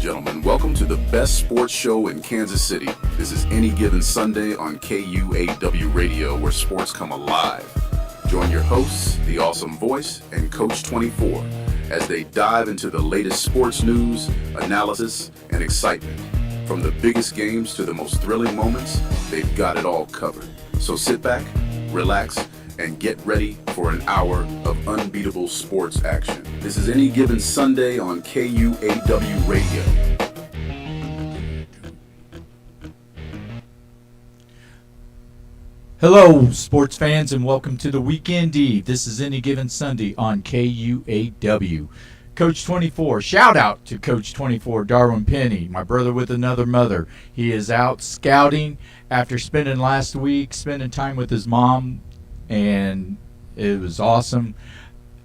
gentlemen, welcome to the best sports show in Kansas City. This is Any Given Sunday on KUAW Radio, where sports come alive. Join your hosts, the awesome voice, and Coach 24 as they dive into the latest sports news, analysis, and excitement. From the biggest games to the most thrilling moments, they've got it all covered. So sit back, relax, and get ready for an hour of unbeatable sports action. This is Any Given Sunday on KUAW Radio. Hello, sports fans, and welcome to the Weekend Eve. This is Any Given Sunday on KUAW. Coach 24, shout out to Coach 24, Darwin Penny, my brother with another mother. He is out scouting after spending last week, spending time with his mom, and it was awesome.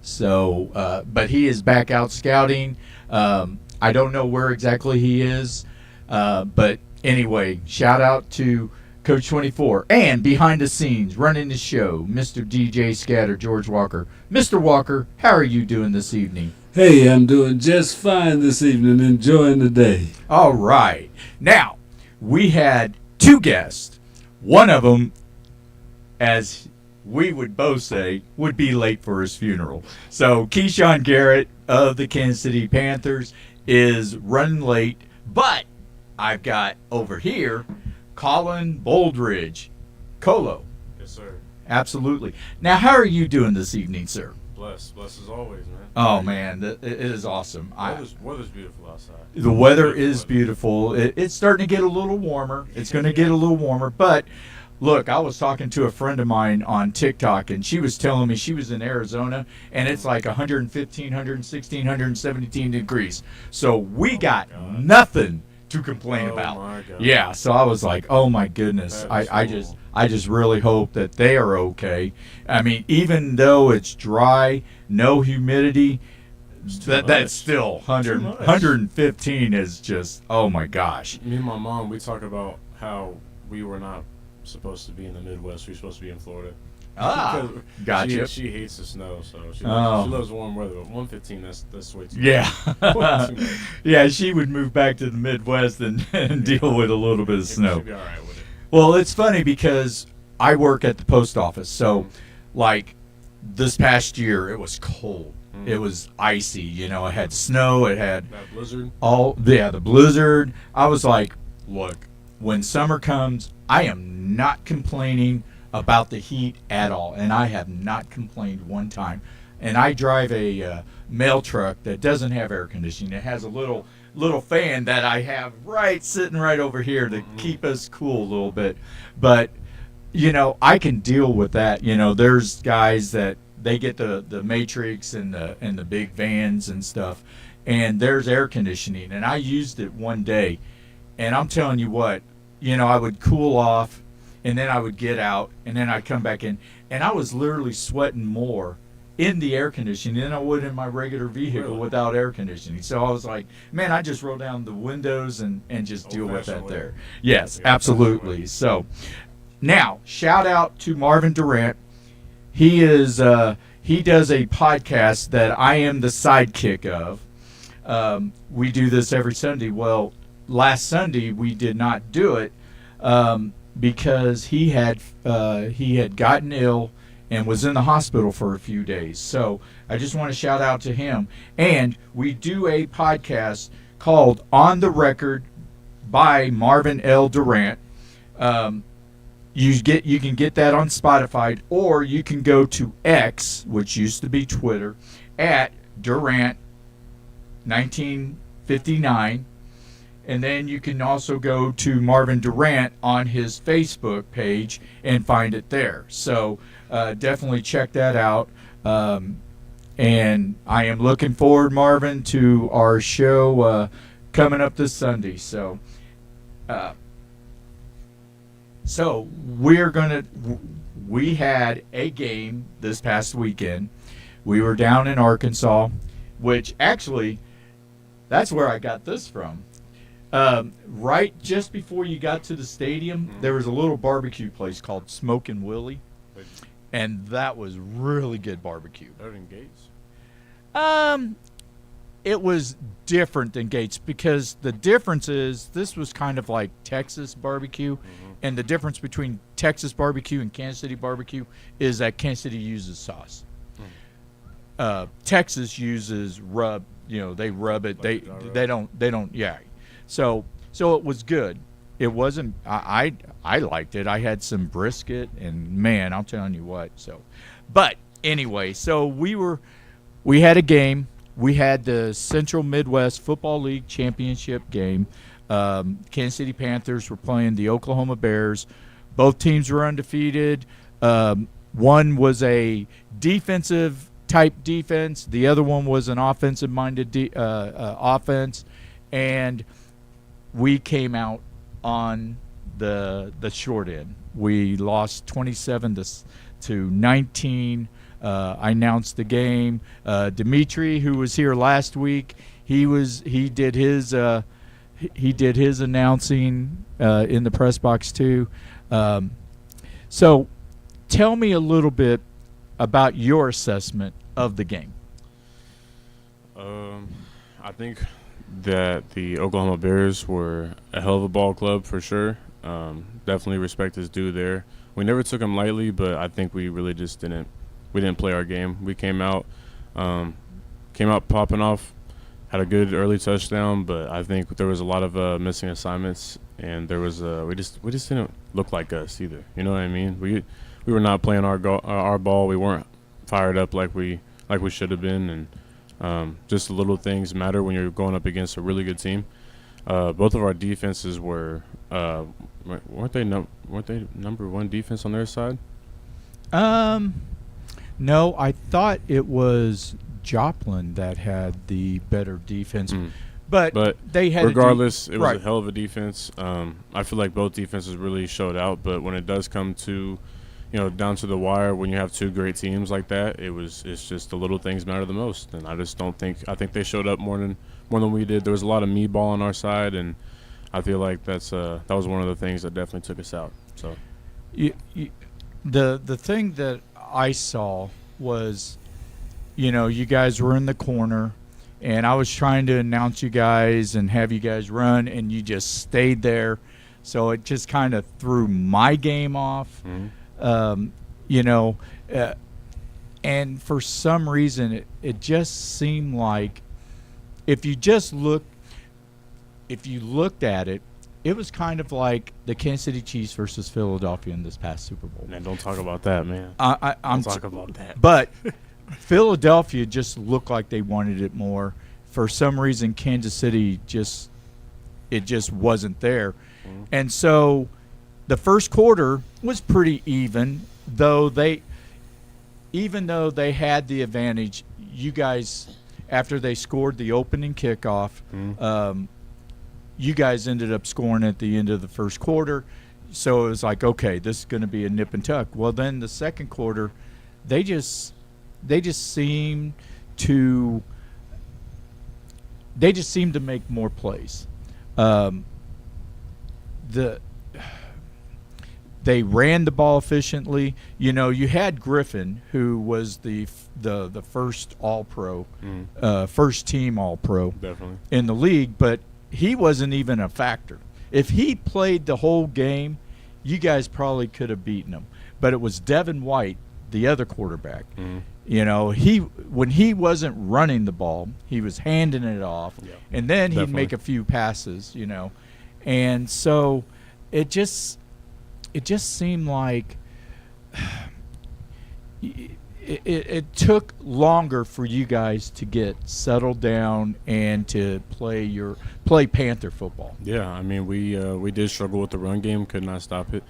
So, but he is back out scouting. I don't know where exactly he is, but anyway, shout out to Coach 24, and behind the scenes, running the show, Mr. DJ Scatter, George Walker. Mr. Walker, how are you doing this evening? Hey, I'm doing just fine this evening, enjoying the day. All right. Now, we had two guests. One of them, as we would both say, would be late for his funeral. So, Keyshawn Garrett of the Kansas City Panthers is running late, but I've got over here Colin Boldridge. Colo. Yes, sir. Absolutely. Now, how are you doing this evening, sir? Blessed as always, man. Oh, man, it is awesome. Weather's beautiful outside. The weather is beautiful. It's starting to get a little warmer. It's going to get a little warmer. But, look, I was talking to a friend of mine on TikTok, and she was telling me she was in Arizona, and it's like 115, 116, 117 degrees. So we got nothing to complain about. My God. Yeah, so I was like, oh my goodness. I just really hope that they are okay. I mean, even though it's dry, no humidity, that's still 115 is just, oh my gosh. Me and my mom, we talk about how we were not supposed to be in the Midwest. We were supposed to be in Florida. Gotcha. She hates the snow, so she loves warm weather. But 115, that's way too Yeah. much. Yeah, she would move back to the Midwest and deal with a little bit of snow. She'd be all right with it. Well, it's funny because I work at the post office, so like this past year it was cold. It was icy, you know, it had snow, it had That blizzard. the blizzard. I was like, look, when summer comes, I am not complaining about the heat at all, and I have not complained one time. And I drive a mail truck that doesn't have air conditioning. It has a little fan that I have sitting right over here to keep us cool a little bit. But you know, I can deal with that. You know, there's guys that they get the Matrix and the big vans and stuff, and there's air conditioning. And I used it one day, and I'm telling you what, you know, I would cool off, and then I would get out, and then I'd come back in, and I was literally sweating more in the air conditioning than I would in my regular vehicle without air conditioning. So I was like, man, I just roll down the windows and just deal with that there. Yes, absolutely. So now, shout out to Marvin Durant. He does a podcast that I am the sidekick of. We do this every Sunday. Well, last Sunday we did not do it because he had gotten ill and was in the hospital for a few days. So I just want to shout out to him. And we do a podcast called On the Record by Marvin L. Durant. You can get that on Spotify, or you can go to X, which used to be Twitter, at Durant 1959. And then you can also go to Marvin Durant on his Facebook page and find it there. So definitely check that out. And I am looking forward, Marvin, to our show coming up this Sunday. So we had a game this past weekend. We were down in Arkansas, which actually, that's where I got this from. Right just before you got to the stadium, there was a little barbecue place called Smokin' Willie, and that was really good barbecue. Better than Gates? it was different than Gates because the difference is this was kind of like Texas barbecue, and the difference between Texas barbecue and Kansas City barbecue is that Kansas City uses sauce. Texas uses rub. They rub it. They don't. Yeah. So it was good. It wasn't. I liked it. I had some brisket, and man, I'm telling you what. But anyway, so we had a game. We had the Central Midwest Football League Championship game. Kansas City Panthers were playing the Oklahoma Bears. Both teams were undefeated. One was a defensive type defense. The other one was an offensive-minded offense, and we came out on the short end. We lost 27 to 19. I announced the game. Dimitri, who was here last week, he did his announcing in the press box too. So, tell me a little bit about your assessment of the game. I think that the Oklahoma Bears were a hell of a ball club for sure. Definitely respect is due there. We never took them lightly, but I think we really just didn't play our game. We came out popping off, had a good early touchdown, but I think there was a lot of missing assignments, and there was we just didn't look like us either. You know what I mean? We were not playing our ball. We weren't fired up like we should have been, and just the little things matter when you're going up against a really good team. Both of our defenses were weren't they number one defense on their side? No, I thought it was Joplin that had the better defense, but they had regardless. It was right. a hell of a defense. I feel like both defenses really showed out, but when it does come to down to the wire, when you have two great teams like that, it's just the little things matter the most. And I think they showed up more than we did. There was a lot of me ball on our side, and I feel like that was one of the things that definitely took us out. So, the thing that I saw was, you guys were in the corner, and I was trying to announce you guys and have you guys run, and you just stayed there. So it just kind of threw my game off. And for some reason it just seemed like if you looked at it, it was kind of like the Kansas City Chiefs versus Philadelphia in this past Super Bowl. Man, don't talk about that, man. I'm talk about that. But Philadelphia just looked like they wanted it more. For some reason, Kansas City just wasn't there. And so the first quarter was pretty even, though even though they had the advantage, you guys, after they scored the opening kickoff, you guys ended up scoring at the end of the first quarter. So it was like, okay, this is going to be a nip and tuck. Well, then the second quarter, they just seemed to make more plays. They ran the ball efficiently. You had Griffin, who was the first All-Pro, first team All-Pro Definitely in the league, but he wasn't even a factor. If he played the whole game, you guys probably could have beaten him. But it was Devin White, the other quarterback. When he wasn't running the ball, he was handing it off, and then he'd make a few passes. And so it just seemed like it took longer for you guys to get settled down and to play Panther football. Yeah, I mean we did struggle with the run game, could not stop it.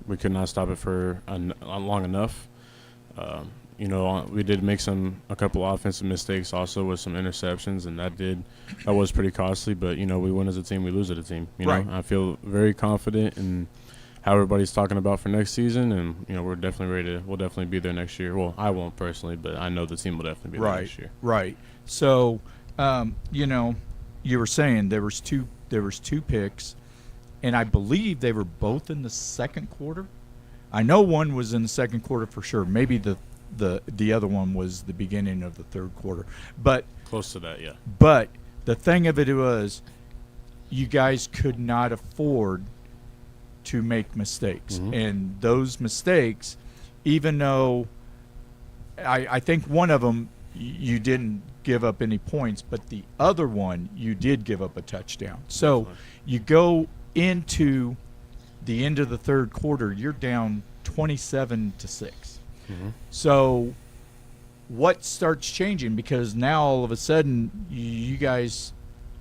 We could not stop it for long enough. We did make a couple offensive mistakes also with some interceptions, and that was pretty costly. But we win as a team, we lose as a team. Right. I feel very confident in how everybody's talking about for next season, and we're definitely we'll definitely be there next year. Well, I won't personally, but I know the team will definitely be there next year. Right. So, you were saying there was two picks, and I believe they were both in the second quarter. I know one was in the second quarter for sure. Maybe the other one was the beginning of the third quarter. But Close to that, yeah. But the thing of it was, you guys could not afford to make mistakes. Mhm. And those mistakes, even though I think one of them you didn't give up any points, but the other one you did give up a touchdown. So Definitely. you go into the end of the third quarter, you're down 27-6. Mhm. So what starts changing? Because now all of a sudden you guys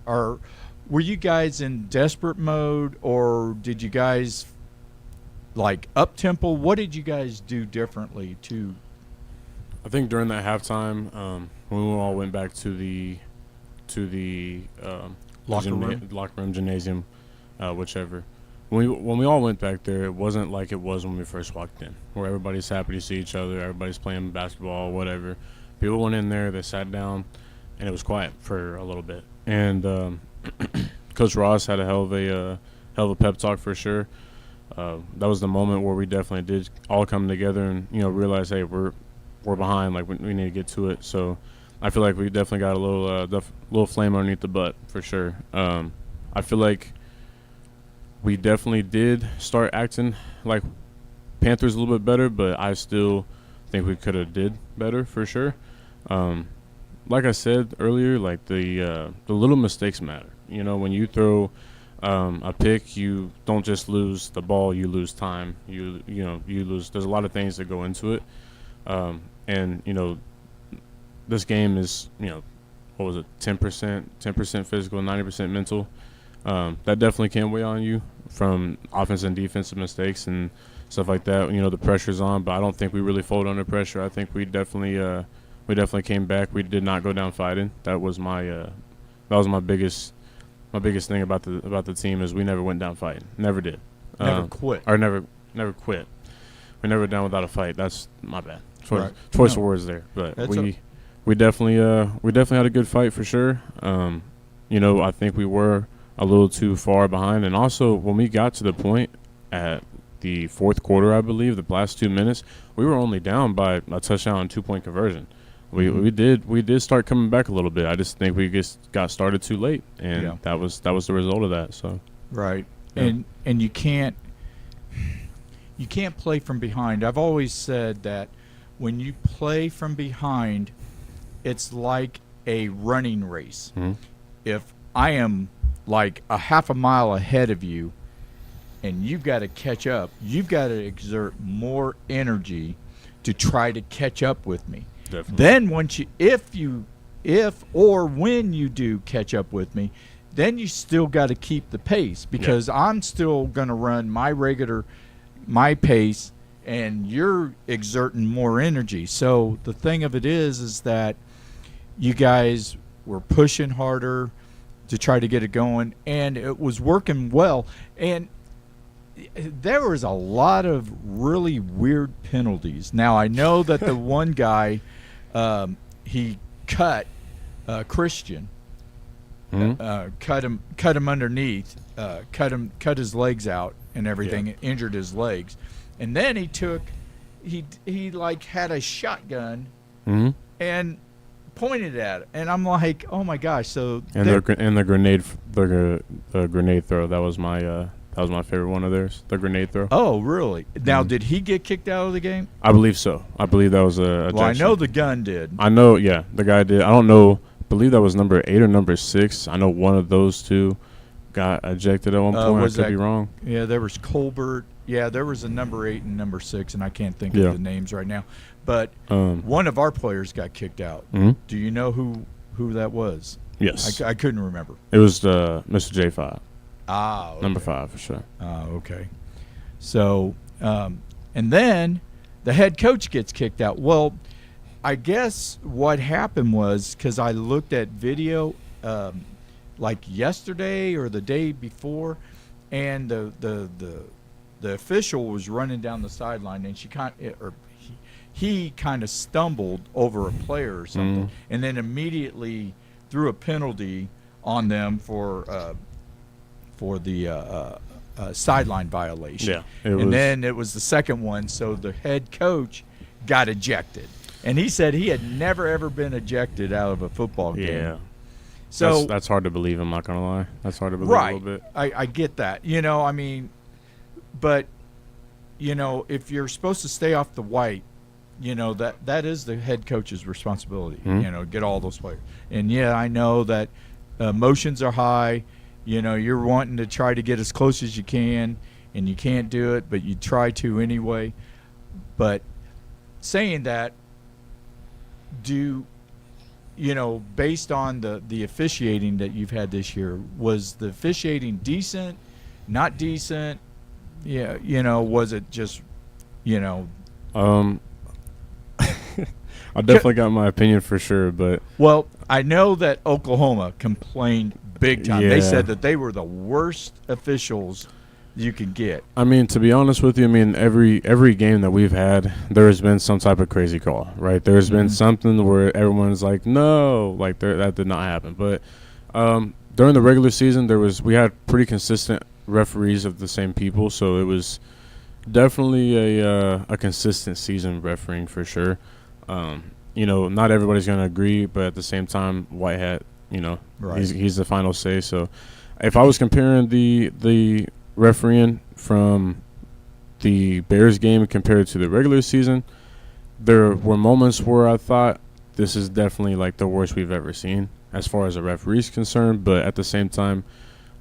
were you guys in desperate mode, or did you guys like up tempo? What did you guys do differently to? I think during that halftime, when we all went back to the Locker room? locker room, gymnasium, whichever. When we all went back there, it wasn't like it was when we first walked in, where everybody's happy to see each other, everybody's playing basketball, whatever. People went in there, they sat down, and it was quiet for a little bit. And Coach Ross had a hell of a pep talk for sure. That was the moment where we definitely did all come together and realize, hey, we're behind, like we need to get to it. So I feel like we definitely got a little flame underneath the butt for sure. I feel like we definitely did start acting like Panthers a little bit better, but I still think we could have did better for sure. Like I said earlier, like the little mistakes matter. When you throw a pick, you don't just lose the ball, you lose time. You lose. There's a lot of things that go into it. And this game is, what was it, 10% physical, 90% mental. That definitely can weigh on you from offense and defensive mistakes and stuff like that. The pressure's on, but I don't think we really folded under pressure. I think we definitely came back. We did not go down fighting. That was my biggest thing about the team is we never went down fighting. Never did. Never quit. Or never quit. We never down without a fight. That's my bad. Right. Of words there, but That's we definitely had a good fight for sure. I think we were a little too far behind, and also when we got to the point at the fourth quarter, I believe the last 2 minutes, we were only down by a touchdown and 2-point conversion. We did start coming back a little bit. I just think we just got started too late, and that was the result of that. So right, yeah. and you can't play from behind. I've always said that when you play from behind, it's like a running race. Mm-hmm. If I am like a half a mile ahead of you and you've got to catch up, you've got to exert more energy to try to catch up with me. Definitely. Then if or when you do catch up with me, then you still got to keep the pace, because I'm still going to run my pace, and you're exerting more energy. So the thing of it is that you guys were pushing harder to try to get it going, and it was working well. And there was a lot of really weird penalties. Now, I know that the one guy, he cut Christian, cut him underneath, cut his legs out and everything, injured his legs. And then he like had a shotgun and pointed at it, and I'm like, oh my gosh! So the grenade throw, that was my favorite one of theirs. The grenade throw. Oh, really? Now, did he get kicked out of the game? I believe so. I believe that was a Well, I know the gun did. I know, yeah, the guy did. I don't know. I believe that was number 8 or number 6. I know one of those two got ejected at one point. I could be wrong. Yeah, there was Colbert. Yeah, there was a number 8 and number 6, and I can't think of the names right now. But one of our players got kicked out. Mm-hmm. Do you know who that was? Yes. I couldn't remember. It was Mr. J5. Ah, okay. Number 5 for sure. Okay. So, and then the head coach gets kicked out. Well, I guess what happened was, because I looked at video like yesterday or the day before, and the official was running down the sideline, and he kind of stumbled over a player or something, and then immediately threw a penalty on them for the sideline violation. Yeah, then it was the second one, so the head coach got ejected. And he said he had never, ever been ejected out of a football game. Yeah. So that's hard to believe. I'm not gonna lie. That's hard to believe right. a little bit. I get that. You know, I mean, but you know, if you're supposed to stay off the white, you know, that is the head coach's responsibility. Mhm. You know, get all those players. And yeah, I know that emotions are high. You know, you're wanting to try to get as close as you can, and you can't do it, but you try to anyway. But saying that, you know, based on the officiating that you've had this year, was the officiating decent, not decent? Yeah, you know, was it just, you know? I definitely got my opinion for sure, but Well, I know that Oklahoma complained big time. They Yeah. said that they were the worst officials you could get. I mean, to be honest with you, I mean, every game that we've had, there has been some type of crazy call, right? There's been something where everyone's like, no, like that did not happen. But during the regular season, we had pretty consistent referees of the same people, so it was definitely a consistent season refereeing for sure. You know, not everybody's gonna agree, but at the same time, Whitehat, you know, Right. he's the final say. So, if I was comparing the refereeing from the Bears game compared to the regular season, there were moments where I thought this is definitely like the worst we've ever seen as far as a referee's concerned. But at the same time,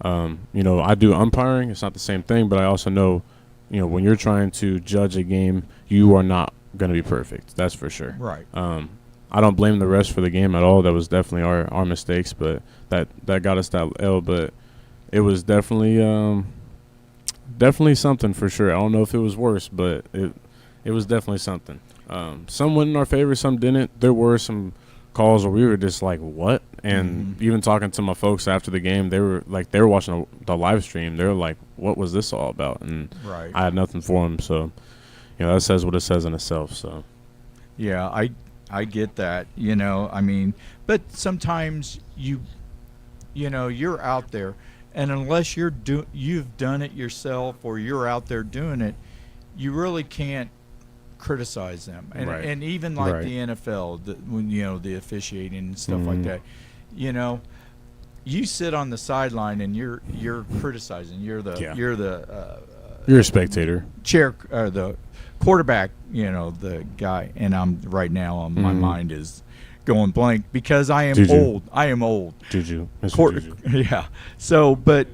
you know, I do umpiring. It's not the same thing, but I also know, you know, when you're trying to judge a game, you are not going to be perfect. That's for sure. Right. I don't blame the refs for the game at all. That was definitely our mistakes, but that got us that L. But it was definitely something for sure. I don't know if it was worse, but it was definitely something. Some went in our favor, some didn't. There were some calls where we were just like, what? And even talking to my folks after the game, they were watching the live stream. They were like, what was this all about? And Right. I had nothing for them. So, you know, that says what it says in itself. So, Yeah, I get that, you know. I mean, but sometimes you know, you're out there, and unless you've done it yourself or you're out there doing it, you really can't criticize them. And Right. and even like Right. the NFL, when you know, the officiating and stuff like that, you know, you sit on the sideline and you're criticizing. You're Yeah. you're you're a spectator. chair the quarterback, you know, the guy, and I'm right now my mind is going blank because I am Juju. old. I am old. Juju. Mr. Quarter, Juju. yeah. So, but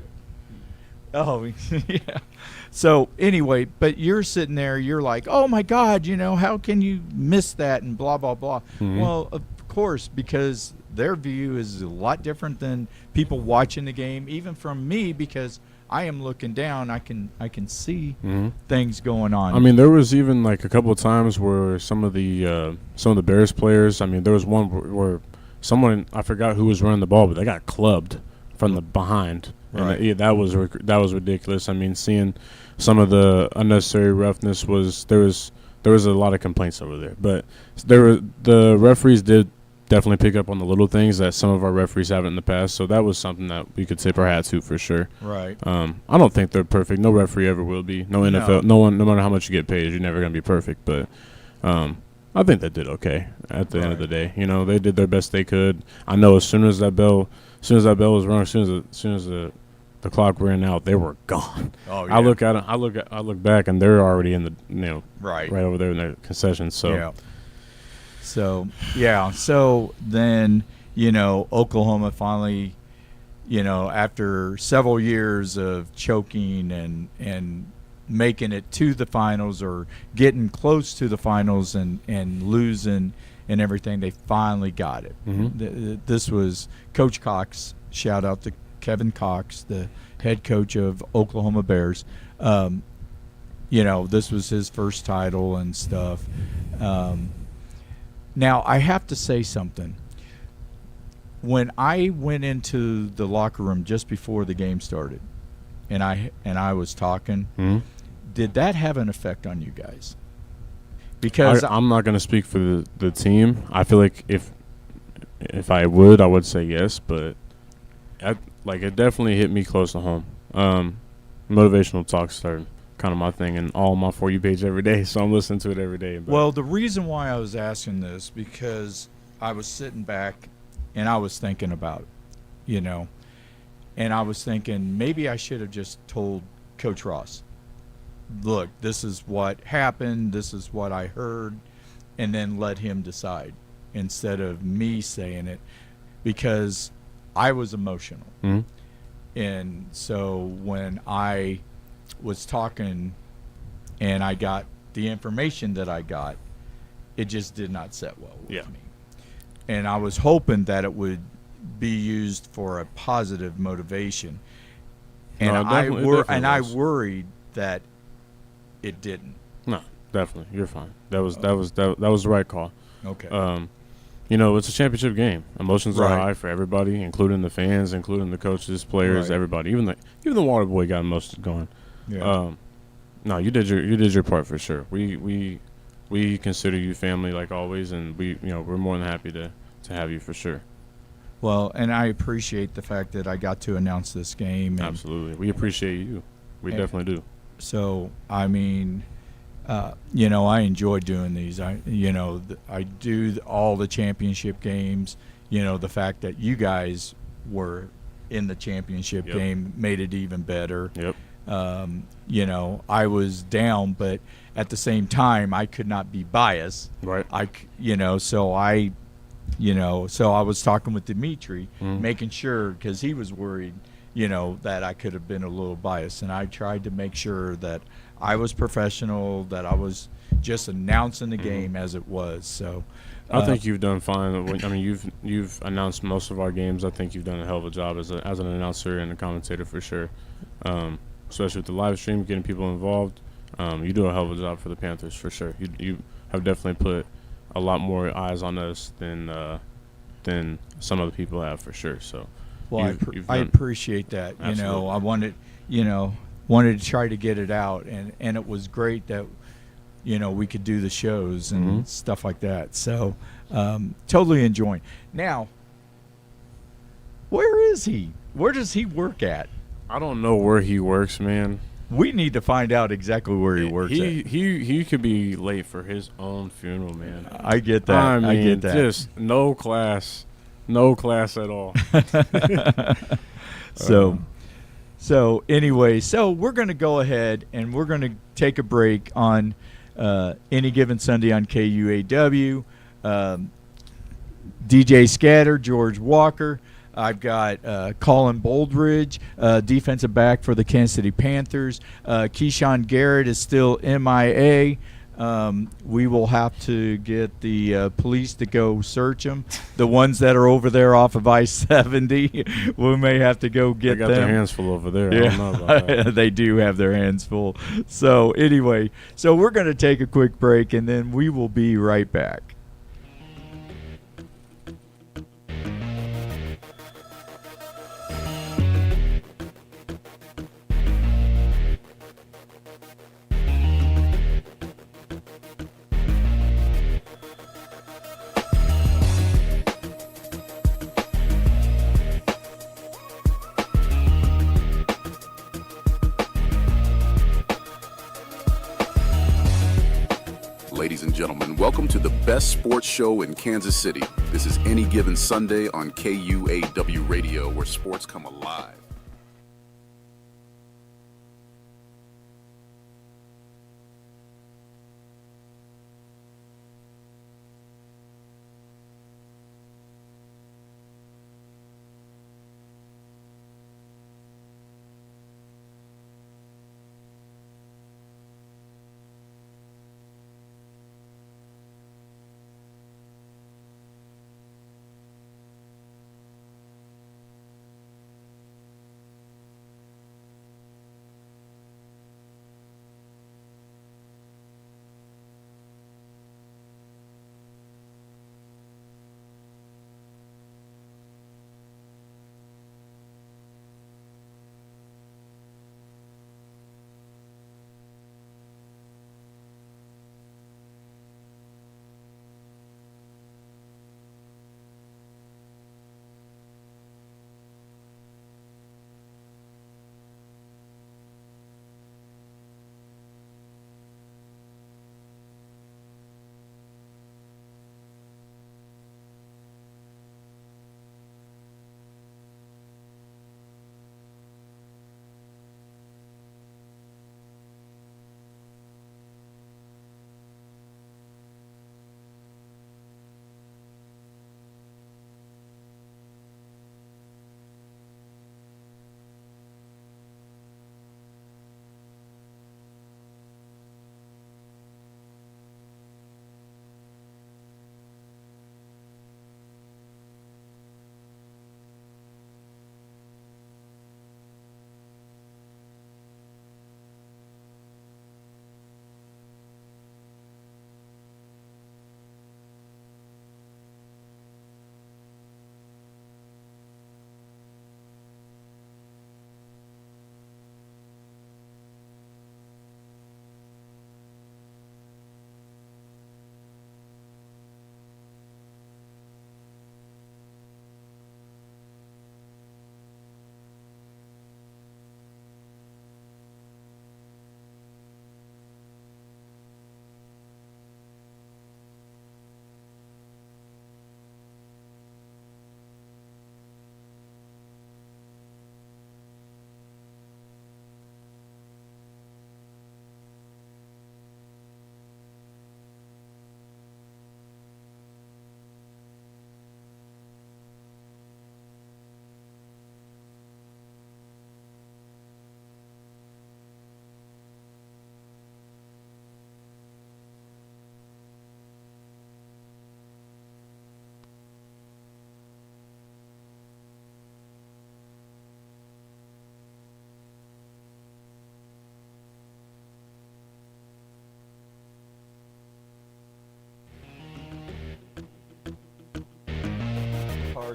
yeah. So anyway, but you're sitting there, you're like, oh my God, you know, how can you miss that and blah blah blah. Well, of course, because their view is a lot different than people watching the game, even from me, because I am looking down. I can see things going on. I mean, there was even like a couple of times where some of the Bears players. I mean, there was one where someone, I forgot who was running the ball, but they got clubbed from the behind. Right. And that was ridiculous. I mean, seeing some of the unnecessary roughness there was a lot of complaints over there. But the referees did definitely pick up on the little things that some of our referees haven't in the past. So that was something that we could tip our hat to for sure. Right. I don't think they're perfect. No referee ever will be. No NFL. No one. No matter how much you get paid, you're never going to be perfect. But I think they did okay at the end of the day. You know, they did their best they could. I know as soon as that bell was rung, as soon as the clock ran out, they were gone. Oh yeah. I look at them. I look back, and they're already in the right over there in the concessions. So yeah. So then, you know, Oklahoma finally, you know, after several years of choking and making it to the finals or getting close to the finals and losing and everything, they finally got it. This was Coach Cox. Shout out to Kevin Cox, the head coach of Oklahoma Bears. You know, this was his first title and stuff. Now, I have to say something. When I went into the locker room just before the game started, and I was talking, did that have an effect on you guys? Because I'm not going to speak for the team. I feel like if I would say yes, but it definitely hit me close to home. Motivational talk started. kind of my thing and all on my For You page every day. So I'm listening to it every day. But Well, the reason why I was asking this, because I was sitting back and I was thinking about, you know, and I was thinking maybe I should have just told Coach Ross, look, this is what happened, this is what I heard, and then let him decide instead of me saying it, because I was emotional. Mhm. And so when I was talking and I got the information that I got, it just did not set well with Yeah. me. And I was hoping that it would be used for a positive motivation. And No, it I definitely- it and definitely I was. worried that it didn't. No, definitely, you're fine. That was the right call. Okay. You know, it's a championship game. Emotions are Right. high for everybody, including the fans, including the coaches, players, Right. everybody. Even the water boy got emotions going. Yeah. No, you did your part for sure. We consider you family like always, and we're more than happy to have you for sure. Well, and I appreciate the fact that I got to announce this game. And Absolutely, we appreciate you. We and- definitely do. So, I mean, I enjoy doing these. I do all the championship games. The fact that you guys were in the championship Yep. game made it even better. Yep. I was down, but at the same time, I could not be biased. Right. So I was talking with Dimitri, Mhm. making sure, because he was worried, that I could have been a little biased. And I tried to make sure that I was professional, that I was just announcing the game as it was. So I think you've done fine. I mean, you've announced most of our games. I think you've done a hell of a job as an announcer and a commentator for sure. Especially with the live stream, getting people involved. You do a hell of a job for the Panthers for sure. You have definitely put a lot more eyes on us than some other people have for sure. So, well, you've I done- appreciate that. Absolutely. I wanted to try to get it out, and it was great that we could do the shows and Mhm. stuff like that. So totally enjoying. Now, where is he? Where does he work at? I don't know where he works, man. We need to find out exactly where he works at. He could be late for his own funeral, man. I get that. I mean, get that. just no class at all. So anyway, we're going to go ahead and we're going to take a break on Any Given Sunday on KUAW. DJ Scatter, George Walker. I've got Colin Boldridge, defensive back for the Kansas City Panthers. Keyshawn Garrett is still MIA. We will have to get the police to go search them. The ones that are over there off of I-70, we may have to go get They got them. their hands full over there. Yeah, I don't know about that. they do have their hands full. So anyway, we're going to take a quick break, and then we will be right back. Ladies and gentlemen, welcome to the best sports show in Kansas City. This is Any Given Sunday on KUAW Radio, where sports come alive.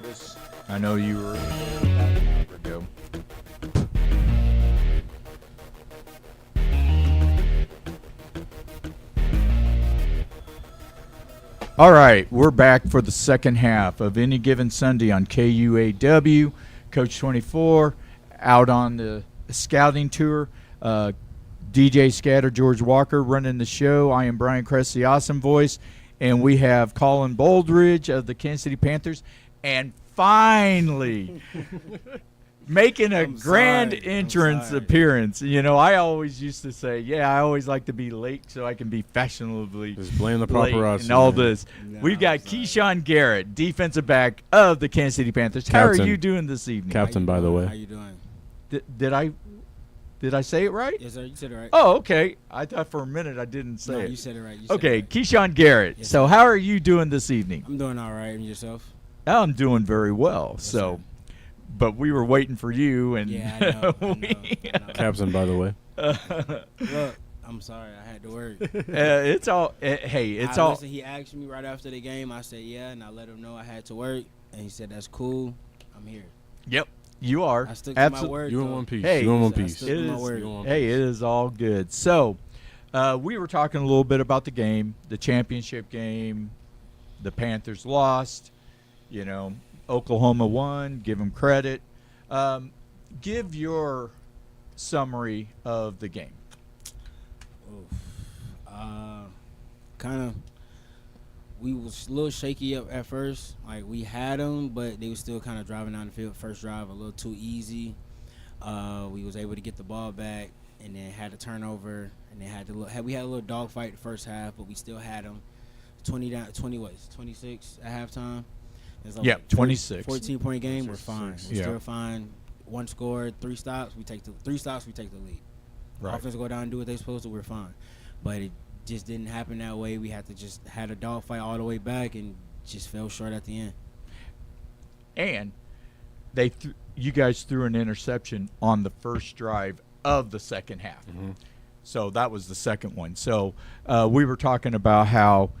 Curtis. I know you were about an hour ago. All right, we're back for the second half of Any Given Sunday on KUAW. Coach 24 out on the scouting tour. DJ Scatter, George Walker running the show. I am Brian Kress, the Awesome Voice. And we have Colin Boldridge of the Kansas City Panthers. And finally, making a grand entrance appearance. You know, I always used to say, I always like to be late so I can be fashionably Just blame the late paparazzi. and all man. this. No, We've got I'm sorry. Keyshawn Garrett, defensive back of the Kansas City Panthers. How are Captain. you doing this evening? Captain, by the way. How you doing? Did I say it right? Yes, sir. You said it right. Oh, okay. I thought for a minute I didn't say no, it. you said it right. You said Okay, it right. Keyshawn Garrett. Yes, So sir. how are you doing this evening? I'm doing all right. And yourself? I'm doing very well. Yes, So, sir. but we were waiting for you, and Yeah, I know. I know, I know. Captain, by the way. Look, I'm sorry. I had to work. it's all. Hey, it's all. Listen, he asked me right after the game. I said, yeah, and I let him know I had to work. And he said, that's cool. I'm here. Yep, you are. I stuck to my Absolutely. word. You in though. one piece. Hey, you in one I piece. stood It to my is- word. You in one Hey, piece. it is all good. So, we were talking a little bit about the game, the championship game. The Panthers lost. You know, Oklahoma won. Give them credit. Give your summary of the game. Kind of. We was a little shaky up at first. Like, we had them, but they was still kind of driving down the field. First drive, a little too easy. We was able to get the ball back, and then had a turnover, and then we had a little dogfight the first half, but we still had them 26 at halftime. It's like Yeah, 26. 14-point game. We're fine. 26. We're Yeah. still fine. One score, 3 stops. We take the lead. Right. Offense go down and do what they supposed to. We're fine, but it just didn't happen that way. We had to just had a dogfight all the way back and just fell short at the end. And you guys threw an interception on the first drive of the second half. Mm-hmm. So that was the second one. So we were talking about how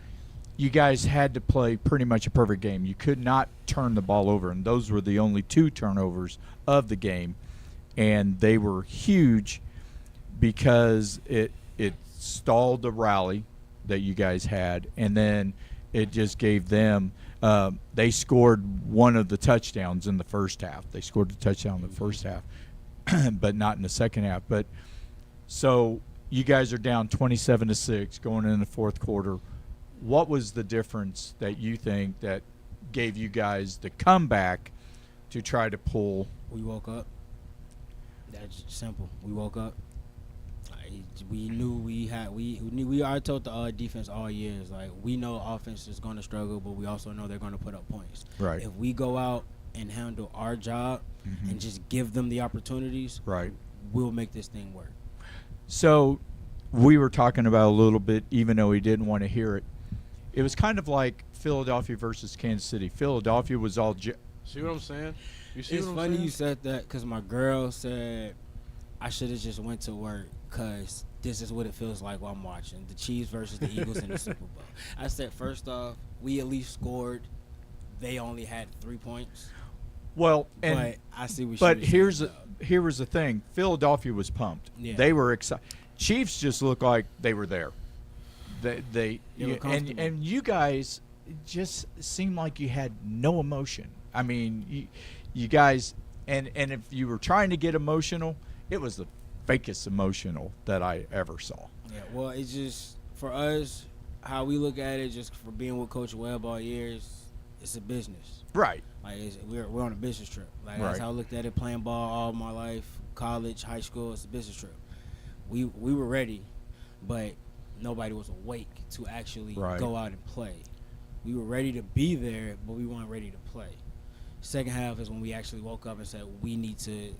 you guys had to play pretty much a perfect game. You could not turn the ball over, and those were the only 2 turnovers of the game. And they were huge because it stalled the rally that you guys had, and then it just gave them they scored one of the touchdowns in the first half. They scored the touchdown in the first half, but not in the second half. But so you guys are down 27-6 going into the fourth quarter. What was the difference that you think that gave you guys the comeback to try to pull? We woke up. That's simple. We woke up. We knew we already told the defense all years, like, we know offense is going to struggle, but we also know they're going to put up points. Right. If we go out and handle our job Mhm. and just give them the opportunities, Right. we'll make this thing work. So we were talking about a little bit, even though he didn't want to hear it. It was kind of like Philadelphia versus Kansas City. Philadelphia was all See what I'm saying? You see It's what I'm funny saying? you said that because my girl said I should have just went to work because this is what it feels like while I'm watching the Chiefs versus the Eagles in the Super Bowl. I said, first off, we at least scored. They only had 3 points. well, But and I see what but she was saying, here was the thing. Philadelphia was pumped. Yeah. They were excited. Chiefs just looked like they were there. They were comfortable. and you guys just seemed like you had no emotion. I mean, you guys, and if you were trying to get emotional, it was the fakest emotional that I ever saw. Yeah, well, it's just, for us, how we look at it, just for being with Coach Webb all years, it's a business. Right. Like, we're on a business trip. Like, Right. that's how I looked at it, playing ball all my life, college, high school. It's a business trip. We were ready, but nobody was awake to actually Right. go out and play. We were ready to be there, but we weren't ready to play. Second half is when we actually woke up and said, we need to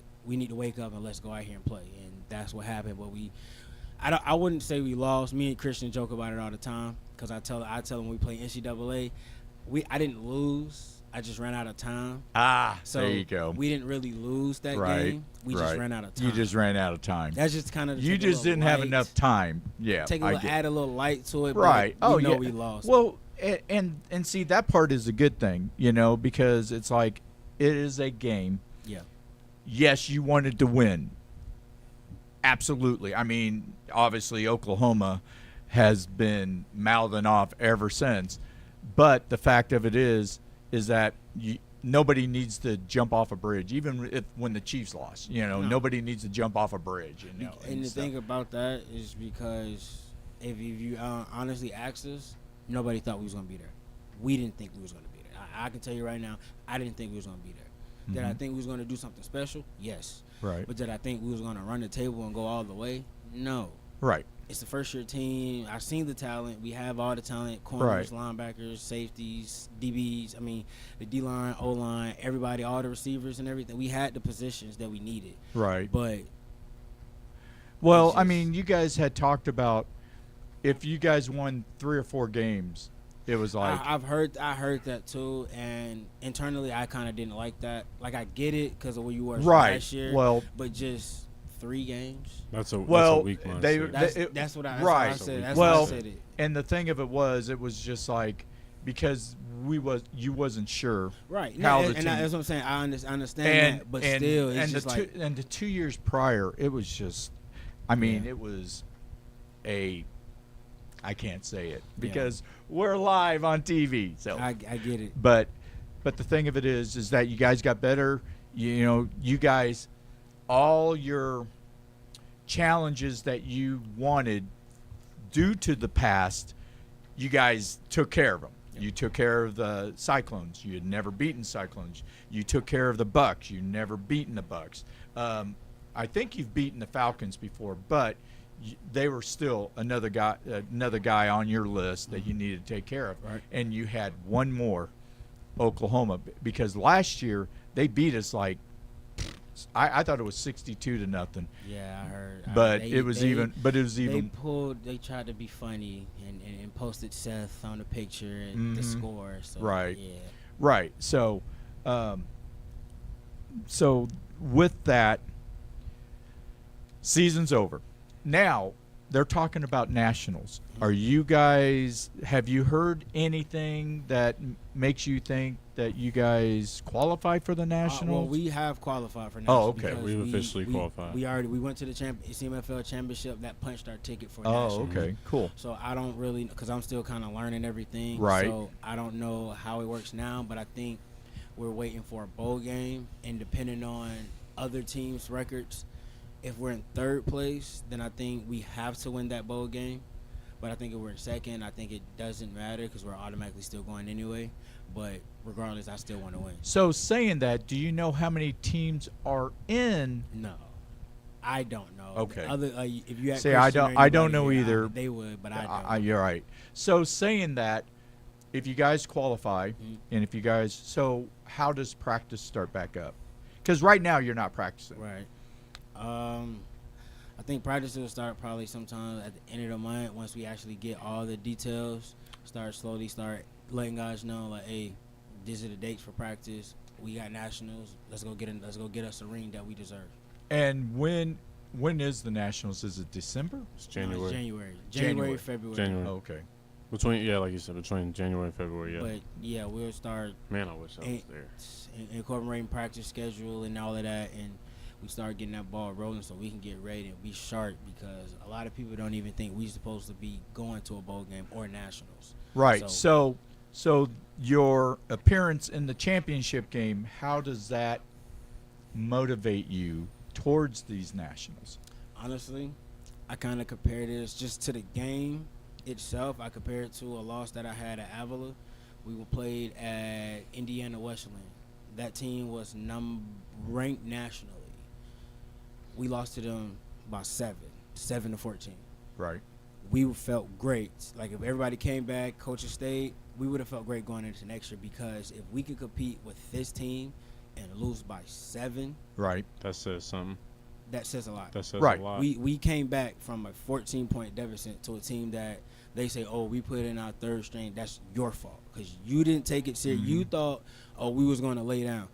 wake up and let's go out here and play. And that's what happened. But I wouldn't say we lost. Me and Christian joke about it all the time because I tell him when we play NCAA, I didn't lose. I just ran out of time. So there you go. We didn't really lose that Right, game. We right. just ran out of time. You just ran out of time. That's just kind of You just didn't have enough time. Yeah, Add a little light to it. Right. But we know yeah. we lost. Well, And see, that part is a good thing, because it's like it is a game. Yeah. Yes, you wanted to win. Absolutely. I mean, obviously Oklahoma has been mouthing off ever since. But the fact of it is that nobody needs to jump off a bridge, even when the Chiefs lost. No. Nobody needs to jump off a bridge. And the thing about that is because if you honestly asked us, nobody thought we was going to be there. We didn't think we was going to be there. I can tell you right now, I didn't think we was going to be there. Did I think we was going to do something special? Yes. Right. But did I think we was going to run the table and go all the way? No. Right. It's the first-year team. I've seen the talent. We have all the talent, corners, linebackers, safeties, DBs. I mean, the D-line, O-line, everybody, all the receivers and everything. We had the positions that we needed. Right. But well, I mean, you guys had talked about if you guys won 3 or 4 games, it was like I heard that too, and internally I kind of didn't like that. Like I get it because of where you were last year. Well, but just 3 games. That's a weak mindset. That's what I said. That's well, why I said it. And the thing of it was just like because you wasn't sure Right. how No, the team, that's what I'm saying. I understand that, but still, it's just like and the 2 years prior, it was just, I mean, it was I can't say it because we're live on TV. So I get it. But the thing of it is that you guys got better. You guys, all your challenges that you wanted due to the past, you guys took care of them. Yep. You took care of the Cyclones. You had never beaten Cyclones. You took care of the Bucks. You never beaten the Bucks. I think you've beaten the Falcons before, but they were still another guy on your list that you needed to take care of. Right. And you had one more, Oklahoma, because last year they beat us like I thought it was 62-0. Yeah, I heard. But it was even. They tried to be funny and posted Seth on the picture and the score. So, right. Yeah. Right. So, with that, season's over. Now they're talking about nationals. Have you heard anything that makes you think that you guys qualify for the nationals? Well, we have qualified for nationals. Oh, okay. We've officially qualified. We went to the CMFL championship. That punched our ticket for nationals. Oh, okay, cool. So I don't really, because I'm still kind of learning everything. Right. So I don't know how it works now, but I think we're waiting for a bowl game, and depending on other teams' records, if we're in 3rd place, then I think we have to win that bowl game. But I think if we're in 2nd, I think it doesn't matter because we're automatically still going anyway. But regardless, I still want to win. So saying that, do you know how many teams are in? No, I don't know. Okay. If you See, I don't know here, either. They would, but I don't. You're right. So saying that, if you guys qualify, and if you guys, so how does practice start back up? Because right now you're not practicing. Right. I think practice will start probably sometime at the end of the month once we actually get all the details. Start letting guys know like, hey, these are the dates for practice. We got nationals. Let's go get us a ring that we deserve. And when is the nationals? Is it December? It's January. No, it's January, February. January. Oh, okay. Like you said, between January and February. Yeah. But yeah, we'll start. Man, I wish I was there. Incorporating practice schedule and all of that, and we start getting that ball rolling so we can get ready and be sharp because a lot of people don't even think we're supposed to be going to a bowl game or nationals. Right. So your appearance in the championship game, how does that motivate you towards these nationals? Honestly, I kind of compare this just to the game itself. I compare it to a loss that I had at Avila. We were played at Indiana Westland. That team was ranked nationally. We lost to them by 7 to 14. Right. We felt great. Like if everybody came back, coaches stayed, we would have felt great going into next year because if we could compete with this team and lose by 7, right, that says something. That says a lot. That says right. a lot. We came back from a 14-point deficit to a team that they say, oh, we put in our 3rd string. That's your fault because you didn't take it serious. You thought, oh, we was going to lay down.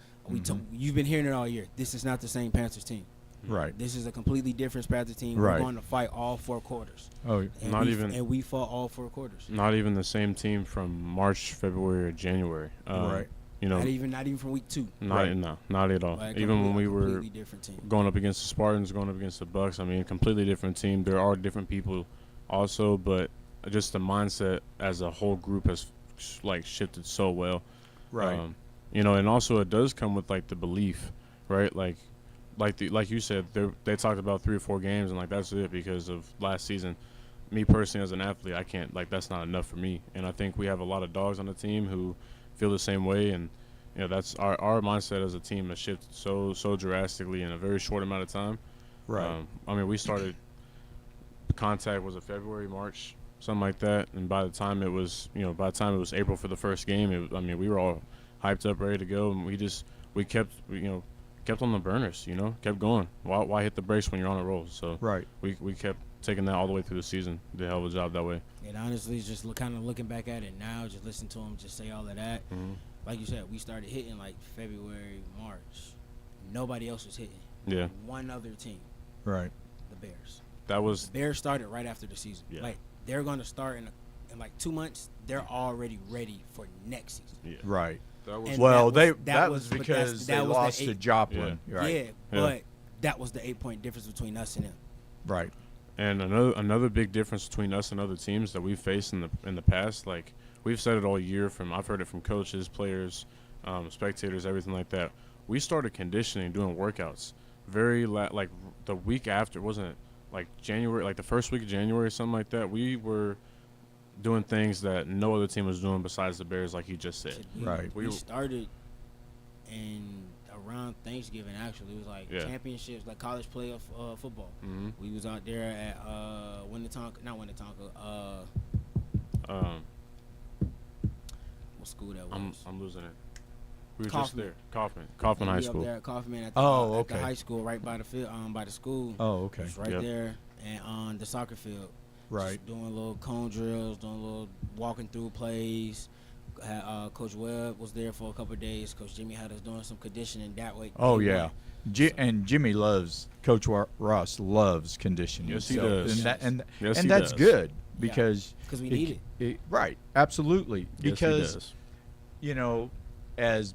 You've been hearing it all year. This is not the same Panthers team. Right. This is a completely different Sparta team. Right. We're going to fight all 4 quarters. Oh, And we fought all 4 quarters. Not even the same team from March, February, or January. Right. You know, Not even from week 2. not at all. Like, Even when we were completely different team. going up against the Spartans, going up against the Bucks, I mean, completely different team. There are different people also, but just the mindset as a whole group has like shifted so well. Right. You know, and also it does come with like the belief, right? Like you said, they talked about 3 or 4 games, and like that's it because of last season. Me personally, as an athlete, I can't, like, that's not enough for me. And I think we have a lot of dogs on the team who feel the same way, and you know that's our mindset as a team has shifted so drastically in a very short amount of time. Right. I mean, we started contact was it February, March, something like that, and by the time it was April for the first game, we were all hyped up, ready to go, and we kept on the burners, kept going. Why hit the brakes when you're on a roll? So Right. we kept taking that all the way through the season. Did a hell of a job that way. And honestly, just kind of looking back at it now, just listen to him just say all of that. Mm-hmm. Like you said, we started hitting like February, March. Nobody else was hitting. Yeah. One other team, Right. the Bears. That was The Bears started right after the season. Yeah. Like, they're going to start in like 2 months. They're already ready for next season. yeah. Right. That was And Well, that was but because that they was the lost to 8 Joplin. Yeah. Right. Yeah, but that was the 8-point difference between us and them. Right. And another big difference between us and other teams that we've faced in the past, like we've said it all year. I've heard it from coaches, players, spectators, everything like that. We started conditioning, doing workouts like the week after, wasn't it? Like January, like the first week of January, or something like that. We were doing things that no other team was doing besides the Bears, like you just said. Right. We started in around Thanksgiving. Actually, it was like Yeah. championships, like college playoff football. Mm-hmm. We was out there at Winnetonka. What school that was? I'm losing it. We were just Kaufman. there. Kaufman High We School. Up there at Kaufman at Oh, the okay. high school, right by the field, by the school. Oh, okay. It's right Yep. there, and on the soccer field. Right. Just doing little cone drills, doing little walking through plays. Coach Webb was there for a couple of days. Coach Jimmy had us doing some conditioning that way. Oh day yeah. one. And Jimmy Coach Ross loves conditioning. Yes, he So- does. And Yes, and he that's does. good because Because we need it. Right. Absolutely. Yes, he Because does. as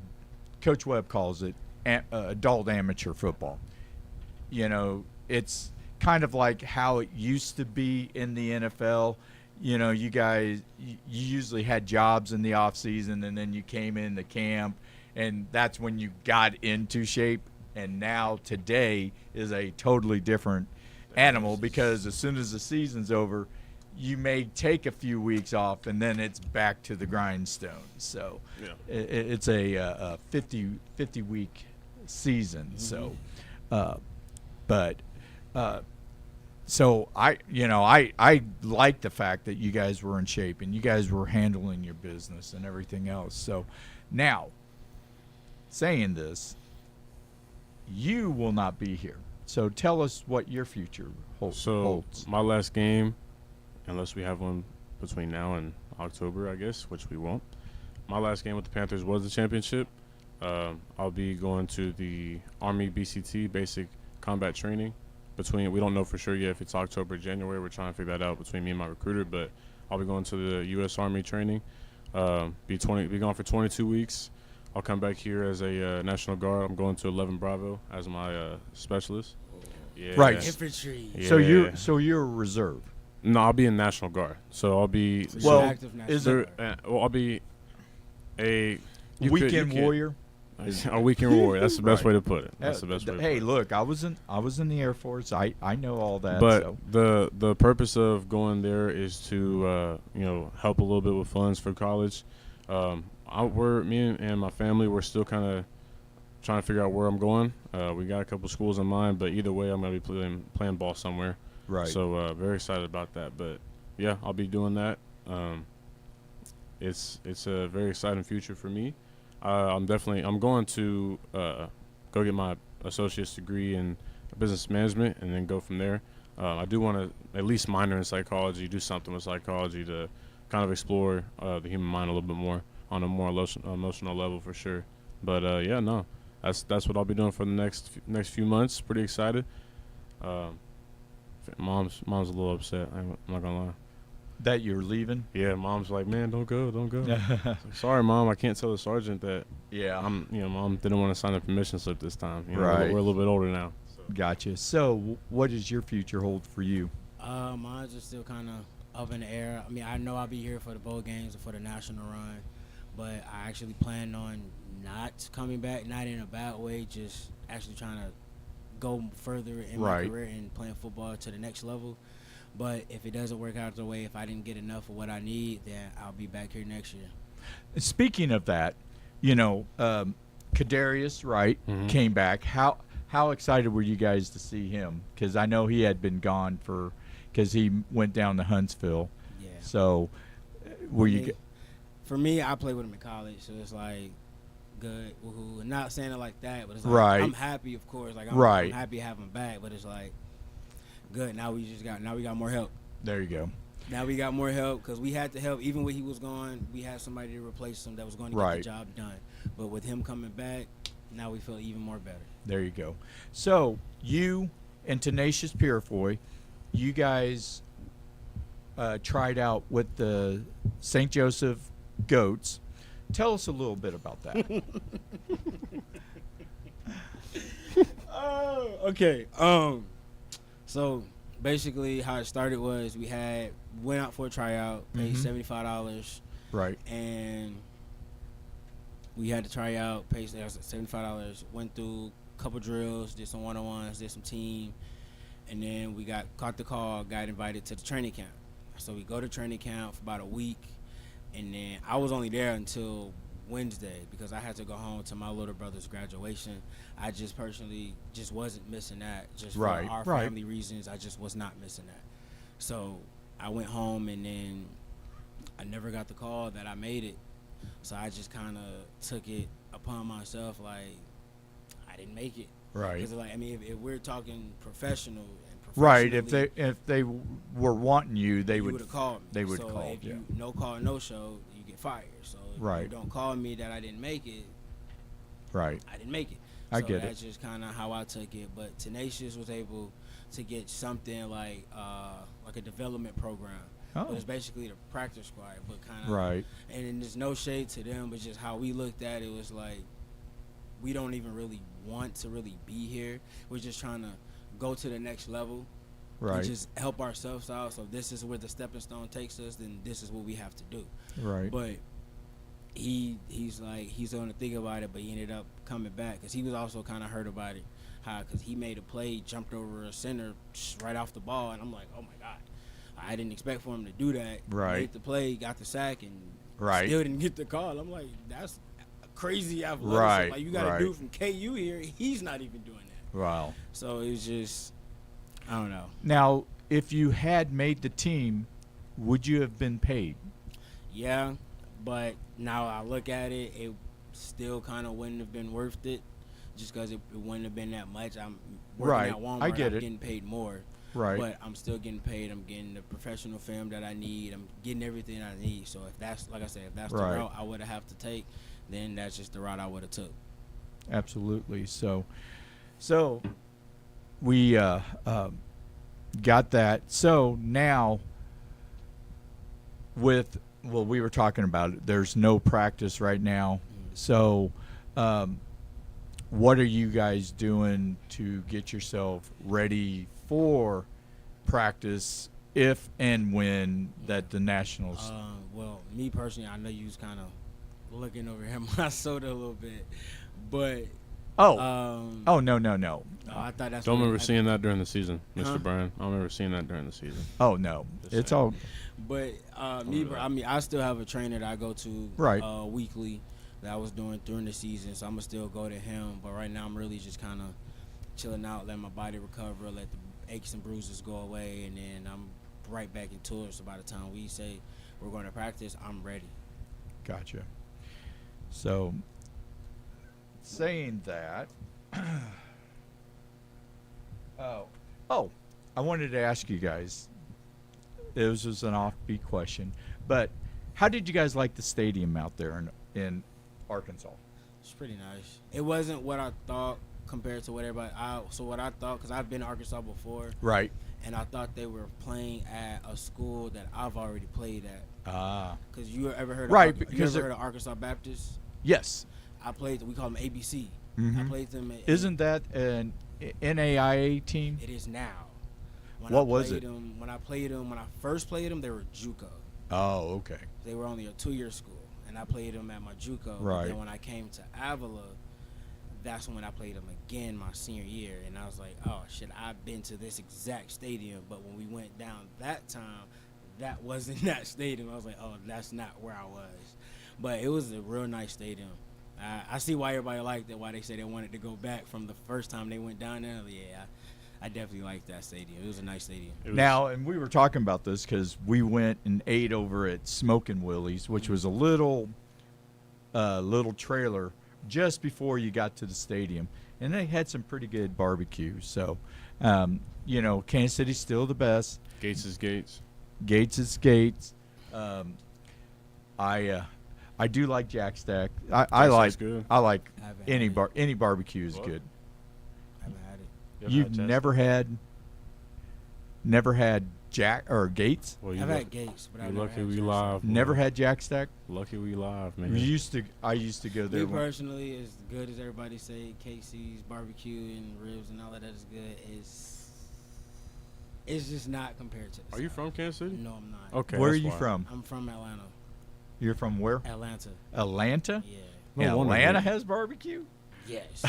Coach Webb calls it, adult amateur football. It's kind of like how it used to be in the NFL. You guys, you usually had jobs in the off season, and then you came in the camp, and that's when you got into shape. And now today is a totally different animal because as soon as the season's over, you may take a few weeks off, and then it's back to the grindstone. So Yeah. it's a 50 week season. Mm-hmm. So I like the fact that you guys were in shape and you guys were handling your business and everything else. So now, saying this, you will not be here. So tell us what your future holds. So my last game, unless we have one between now and October, I guess, which we won't. My last game with the Panthers was the championship. I'll be going to the Army BCT, basic combat training. We don't know for sure yet if it's October or January. We're trying to figure that out between me and my recruiter, but I'll be going to the U.S. Army training. Be gone for 22 weeks. I'll come back here as a National Guard. I'm going to 11 Bravo as my specialist. Yeah. Right. Infantry. Yeah. So you're a reserve. No, I'll be in National Guard. So I'll be. So Well, you're active National is Guard. I'll be a Weekend warrior. A weekend warrior. That's the best Right. way to put it. That's the best way. To Hey, put it. look, I was in the Air Force. I know all that. But so. the purpose of going there is to help a little bit with funds for college. Me and my family, we're still kind of trying to figure out where I'm going. We got a couple schools in mind, but either way, I'm gonna be playing ball somewhere. Right. So very excited about that. But yeah, I'll be doing that. It's a very exciting future for me. I'm going to go get my associate's degree in business management and then go from there. I do want to at least minor in psychology, do something with psychology to kind of explore the human mind a little bit more on a more emotional level for sure. But that's what I'll be doing for the next few months. Pretty excited. Mom's a little upset. I'm not gonna lie. That you're leaving? Yeah, mom's like, man, don't go. Like, sorry, mom, I can't tell the sergeant that. Yeah. Mom didn't want to sign a permission slip this time. Right. We're a little bit older now. So. Gotcha. So, what does your future hold for you? Mine's just still kind of up in the air. I mean, I know I'll be here for the bowl games and for the national run, but I actually plan on not coming back, not in a bad way, just actually trying to go further in my career and playing football to the next level. But if it doesn't work out the way, if I didn't get enough of what I need, then I'll be back here next year. Speaking of that, Kadarius Wright came back. How excited were you guys to see him? Because I know he had been gone because he went down to Huntsville. Yeah. So, For me, I played with him in college, so it's like good, woohoo. And not saying it like that, but it's like Right. I'm happy, of course. Like I'm happy to have him back, but it's like good. Now we got more help. There you go. Now we got more help because we had to help. Even when he was gone, we had somebody to replace him that was going to get the job done. But with him coming back, now we feel even more better. There you go. So you and Tenacious Purifoy, you guys tried out with the St. Joseph Goats. Tell us a little bit about that. Okay. So basically, how it started was we went out for a tryout, paid $75, Right. and we had to try out, paid $75. Went through a couple drills, did some one-on-ones, did some team, and then we caught the call, got invited to the training camp. So we go to training camp for about a week, and then I was only there until Wednesday because I had to go home to my little brother's graduation. I just personally just wasn't missing that. Just for our family reasons, I just was not missing that. So I went home, and then I never got the call that I made it. So I just kind of took it upon myself, like I didn't make it. Right. Because like if we're talking professional and Right. If they were wanting you, they would have called me. They would so call. If you no call, no show, you get fired. So if you don't call me that I didn't make it. Right. I didn't make it. I get it. That's just kind of how I took it. But Tenacious was able to get something like a development program. Oh. But it's basically the practice squad, but kind of Right. And then there's no shade to them, but just how we looked at it was like we don't even really want to really be here. We're just trying to go to the next level. Right. And just help ourselves out. So if this is where the stepping stone takes us, then this is what we have to do. Right. But he's like he's going to think about it, but he ended up coming back because he was also kind of hurt about it, because he made a play, jumped over a center right off the ball, and I'm like, oh my god, I didn't expect for him to do that. Right. Made the play, got the sack, and Right. still didn't get the call. I'm like, that's crazy athleticism. Right. Like you got a Right. dude from KU here, he's not even doing that. Wow. So it was just, I don't know. Now, if you had made the team, would you have been paid? Yeah, but now I look at it, it still kind of wouldn't have been worth it, just because it wouldn't have been that much. I'm working Right. at Walmart, I get I'm it. getting paid more. Right. But I'm still getting paid. I'm getting the professional film that I need. I'm getting everything I need. So if that's, like I said, if that's the Right. route I would have to take, then that's just the route I would have took. Absolutely. So we got that. So now we were talking about it. There's no practice right now. So what are you guys doing to get yourself ready for practice if and when that the Nationals? Well, me personally, I know you was kind of looking over at my soda a little bit, but no. I thought that's. Don't what remember seeing that during the season, Mr. Huh? Brian. I don't remember seeing that during the season. Oh no, Just it's saying. all But I still have a trainer that I go to Right. weekly that I was doing during the season, so I'm gonna still go to him. But right now, I'm really just kind of chilling out, letting my body recover, let the aches and bruises go away, and then I'm right back into it. So by the time we say we're going to practice, I'm ready. Gotcha. So, saying that, I wanted to ask you guys. This was an offbeat question, but how did you guys like the stadium out there in Arkansas? It's pretty nice. It wasn't what I thought compared to what everybody. So what I thought, because I've been to Arkansas before, Right. and I thought they were playing at a school that I've already played at. Ah. Because you ever heard of Right, you because ever heard of Arkansas Baptist? Yes. I played. We call them ABC. Mhm. I played them. Isn't that an NAIA team? It is now. What was it? When I first played them, they were JUCO. Oh, okay. They were only a 2-year school, and I played them at my JUCO. Right. And then when I came to Avila, that's when I played them again my senior year, and I was like, oh shit, I've been to this exact stadium, but when we went down that time, that wasn't that stadium. I was like, oh, that's not where I was. But it was a real nice stadium. I see why everybody liked it, why they say they wanted to go back from the first time they went down there. Yeah, I definitely liked that stadium. It was a nice stadium. Now, and we were talking about this because we went and ate over at Smokin' Willie's, which was a little trailer just before you got to the stadium, and they had some pretty good barbecue. So, Kansas City's still the best. Gates is Gates. Gates is Gates. I do like Jack Stack. I like good. I like I haven't any had it. any barbecue is What? good. I haven't had it. You've never had Jack or Gates? Well, I've had Gates, but I've you never lucky had we Jack live. Stack. Never had Jack Stack? Lucky we live, man. I used to go there. Me personally, as good as everybody say, Casey's barbecue and ribs and all of that is good. It's just not compared to. Are you from Kansas City? No, I'm not. Okay. Where are that's you why. from? I'm from Atlanta. You're from where? Atlanta. Atlanta? Yeah. No wonder Atlanta that. has barbecue? Yes.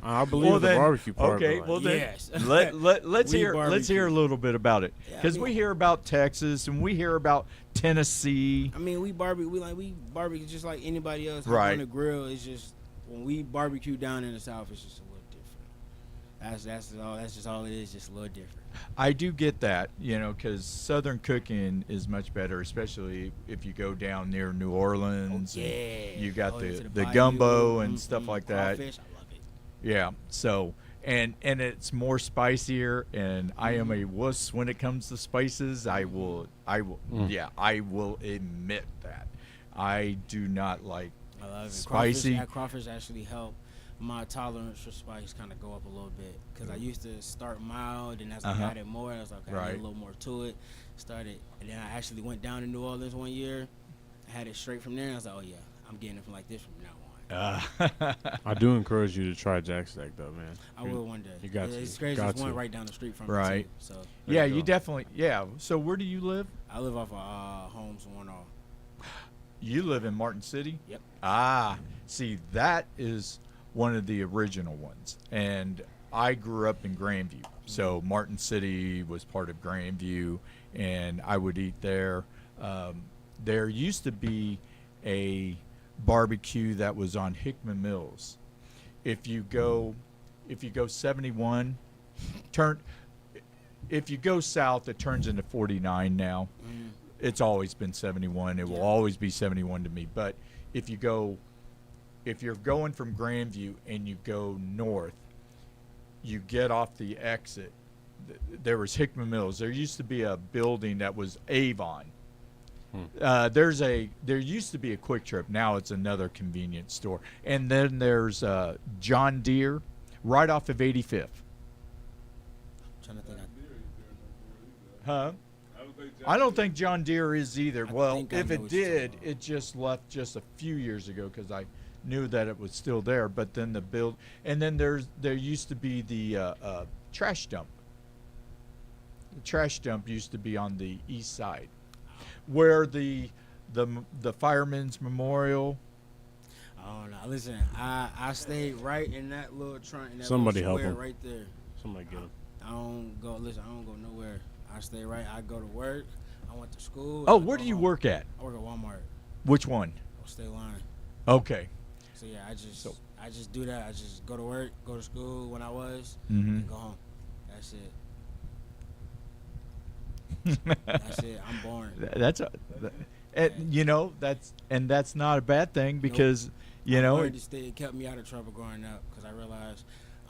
I believe the barbecue part. Okay, but, well then Yes. let's We hear a barbecue. little bit about it Yeah, I because mean- we hear about Texas and we hear about Tennessee. I mean, we barbecue just like anybody else. Hop Right. On the grill, it's just when we barbecue down in the South, it's just a little different. That's all. That's just all it is. Just a little different. I do get that, because Southern cooking is much better, especially if you go down near New Orleans. and Yeah. you got Oh, the to bayou, gumbo and stuff like that. crawfish, I love it. Yeah. So and it's more spicier, and I am a wuss when it comes to spices. I will admit that. I do not like I love it. spicy. Crawfish actually help my tolerance for spice kind of go up a little bit because I used to start mild, and as I got it more, I was like, okay, I Right. need a little more to it. Started, and then I actually went down to New Orleans one year. I had it straight from there, and I was like, oh yeah, I'm getting it from like this from now on. I do encourage you to try Jack Stack, though, man. I will one day. You got It's to. crazy. Got There's one to. right down the street from me Right. too, so Yeah, you you go. definitely. Yeah. So where do you live? I live off of Holmes One All. You live in Martin City? Yep. Ah, see, that is one of the original ones. And I grew up in Grandview. So Martin City was part of Grandview, and I would eat there. There used to be a barbecue that was on Hickman Mills. If you go 71, if you go south, it turns into 49 now. It's always been 71. It will always be 71 to me. But if you're going from Grandview and you go north, you get off the exit. There was Hickman Mills. There used to be a building that was Avon. There used to be a Quick Trip. Now it's another convenience store. And then there's John Deere right off of 85th. trying to think. Huh? I don't think John Deere is either. I Well, think I if know it what you're did, talking about. it just left just a few years ago because I knew that it was still there. But then and then there used to be the trash dump. The trash dump used to be on the east side, where the Fireman's Memorial. I don't know. Listen, I stayed right in that little trunk. In that Somebody little help square him. right there. Somebody get him. I don't go. Listen, I don't go nowhere. I stay right. I go to work. I went to school. Oh, I where go do you home. work at? I work at Walmart. Which one? State line. Okay. So yeah, I just do that. I just go to work, go to school when I was, Mhm. and go home. That's it. That's it. I'm boring. That's that's not a bad thing because It kept me out of trouble growing up because I realized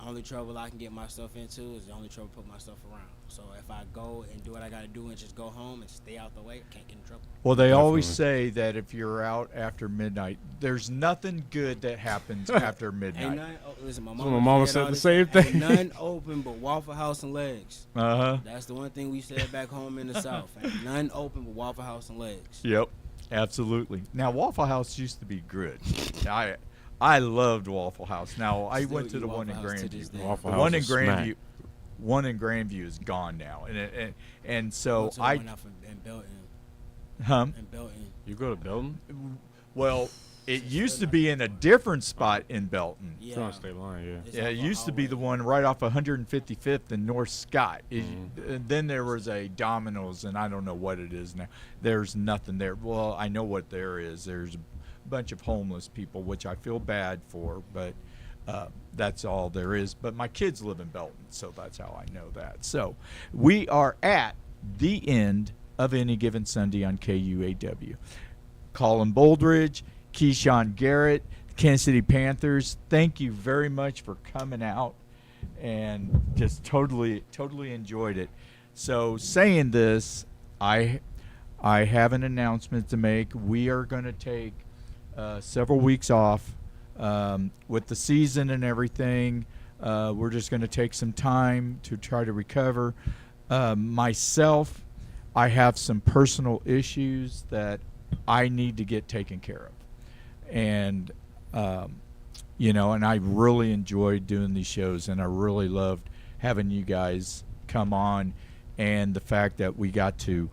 Only trouble I can get myself into is the only trouble put myself around. So if I go and do what I got to do and just go home and stay out the way, I can't get in trouble. Well, they always Definitely. say that if you're out after midnight, there's nothing good that happens after Ain't midnight. none. Oh, listen, my So mama, my mama said said all the this same time, Ain't thing. none open but Waffle House and legs. Uh-huh. That's the one thing we said back home in the South. Ain't none open but Waffle House and legs. Yep, absolutely. Now, Waffle House used to be good. I loved Waffle House. Now, I Still went to eat the one in Waffle House to this Grandview. day. Waffle The House one in is smack. Grandview is gone now, and so Go to the one out in Belton. In Belton. You go to Belton? well, it used to be in a different spot in Belton. Yeah. It's on State Line, yeah. It's Yeah, off it a used to be the highway. one right off 155th and North Scott. Mhm. And then there was a Domino's, and I don't know what it is now. There's nothing there. Well, I know what there is. There's a bunch of homeless people, which I feel bad for, but that's all there is. But my kids live in Belton, so that's how I know that. So we are at the end of Any Given Sunday on KUAW. Colin Boldridge, Keyshawn Garrett, Kansas City Panthers, thank you very much for coming out and just totally enjoyed it. So saying this, I have an announcement to make. We are going to take several weeks off with the season and everything. We're just going to take some time to try to recover. Myself, I have some personal issues that I need to get taken care of. And, and I really enjoyed doing these shows, and I really loved having you guys come on, and the fact that we got to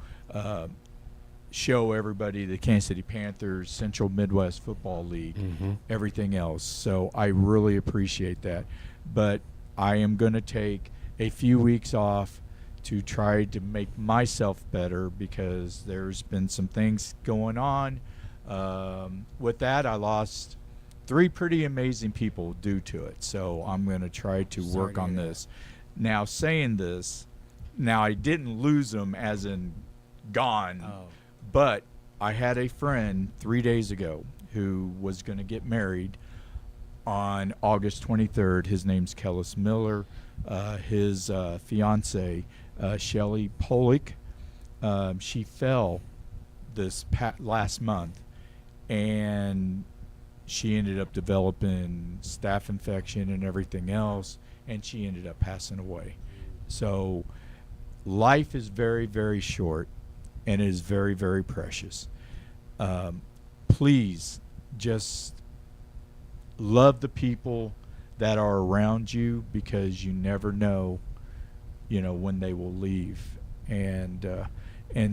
show everybody the Kansas City Panthers, Central Midwest Football League, everything else. So I really appreciate that. But I am going to take a few weeks off to try to make myself better, because there's been some things going on. With that, I lost 3 pretty amazing people due to it. So I'm going to try to Sorry work to on hear that. this. Now, saying this, now I didn't lose them as in gone, Oh. but I had a friend 3 days ago who was going to get married on August 23rd. His name's Kellis Miller. His fiance, Shelly Polick, she fell this last month, and she ended up developing staph infection and everything else, and she ended up passing away. So life is very, very short, and it is very, very precious. Please just love the people that are around you, because you never know, when they will leave. And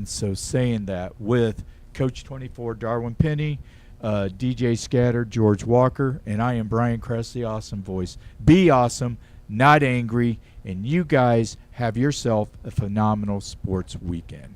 so saying that, with Coach 24 Darwin Penny, DJ Scatter, George Walker, and I am Brian Kress, the Awesome Voice. Be awesome, not angry, and you guys have yourself a phenomenal sports weekend.